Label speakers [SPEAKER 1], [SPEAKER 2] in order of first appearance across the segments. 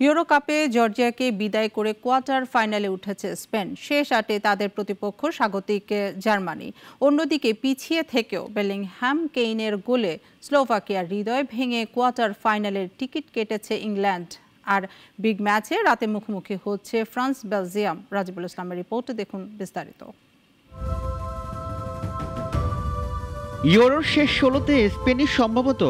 [SPEAKER 1] Euro কাপে জর্জিয়াকে বিদায় করে কোয়ার্টার ফাইনালে উঠেছে স্পেন। শেষ 8-এ তাদের প্রতিপক্ষ স্বাগতিক জার্মানি। অন্যদিকে পিছিয়ে থেকেও বেলিংহ্যাম কেইনের গোলে স্লোভাকিয়ার হৃদয় ভেঙে কোয়ার্টার ফাইনালের টিকিট কেটেছে ইংল্যান্ড। আর বিগ ম্যাচে রাতে মুখোমুখি হচ্ছে ফ্রান্স বেলজিয়াম। রাজিবুল ইসলামের রিপোর্টে দেখুন বিস্তারিত।
[SPEAKER 2] ইউরোর শেষ 16তে স্পেনই সম্ভবত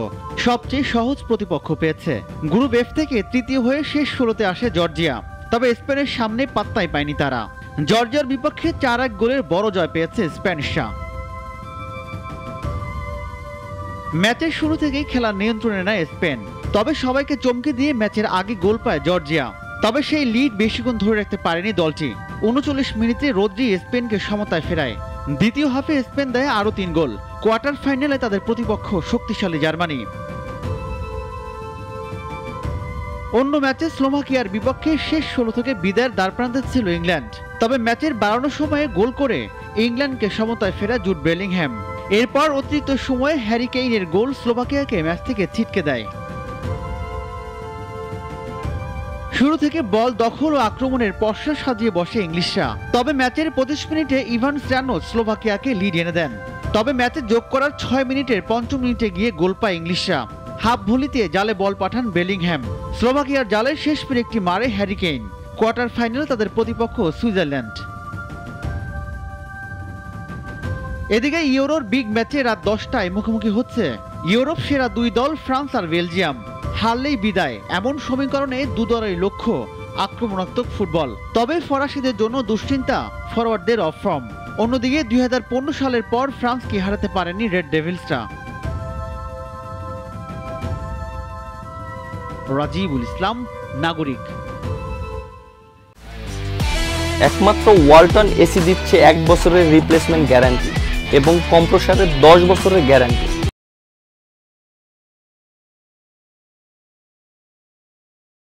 [SPEAKER 2] সবচেয়ে সহজ প্রতিপক্ষ পেয়েছে। গ্রুপ এফ থেকে তৃতীয় হয়ে শেষ 16তে আসে জর্জিয়া, তবে স্পেনের সামনে পাত্তাই পায়নি তারা। জর্জিয়ার বিপক্ষে 4-1 গোলের বড় জয় পেয়েছে স্প্যানিশরা। ম্যাচের শুরু থেকেই খেলা নিয়ন্ত্রণে নেয় স্পেন, তবে সবাইকে চমকে দিয়ে ম্যাচের আগে গোল পায় জর্জিয়া। তবে সেই লিড বেশিক্ষণ ধরে রাখতে পারেনি দলটি। 39 মিনিটে রদ্রি স্পেনকে সমতায় ফেরায়। দ্বিতীয় হাফে স্পেন দেয় আরও 3 গোল। কোয়ার্টার ফাইনালে তাদের প্রতিপক্ষ শক্তিশালী জার্মানি। অন্য ম্যাচে স্লোভাকিয়ার বিপক্ষে শেষ 16 থেকে বিদায়ের দ্বারপ্রান্তে ছিল ইংল্যান্ড, তবে ম্যাচের বাড়ানোর সময়ে গোল করে ইংল্যান্ডকে সমতায় ফেরা জুড বেলিংহ্যাম। এরপর অতিরিক্ত সময়ে হ্যারি কেইনের গোল স্লোভাকিয়াকে ম্যাচ থেকে ছিটকে দেয়। শুরু থেকে বল দখল ও আক্রমণের পসরা সাজিয়ে বসে ইংলিশরা, তবে ম্যাচের 25 মিনিটে ইভান স্ট্যানো স্লোভাকিয়াকে লিড এনে দেন। তবে ম্যাচে যোগ করার 6 মিনিটের 5 মিনিটে গিয়ে গোল পায় ইংলিশরা। হাফ ভলিতে জালে বল পাঠান বেলিংহ্যাম। স্লোভাকিয়ার জালে শেষ পেরে একটি মারে হ্যারি কেইন। কোয়ার্টার ফাইনালে তাদের প্রতিপক্ষ সুইজারল্যান্ড। এদিকে ইউরোর বিগ ম্যাচে রাত 10টায় মুখোমুখি হচ্ছে ইউরোপ সেরা 2 দল ফ্রান্স আর বেলজিয়াম। হারলেই বিদায় এমন সমীকরণে দু দলের লক্ষ্য আক্রমণাত্মক ফুটবল। তবে ফরাসিদের জন্য দুশ্চিন্তা ফরওয়ার্ডদের অফ ফর্ম। অন্যদিকে 2015 সালের পর ফ্রান্সকে হারাতে পারেনি রেড ডেভিলসরা। রাজিবুল ইসলাম, নাগরিক।
[SPEAKER 3] একমাত্র ওয়ালটন এসি দিচ্ছে 1 বছরের রিপ্লেসমেন্ট গ্যারান্টি এবং কম্প্রেসারের 10 বছরের গ্যারান্টি।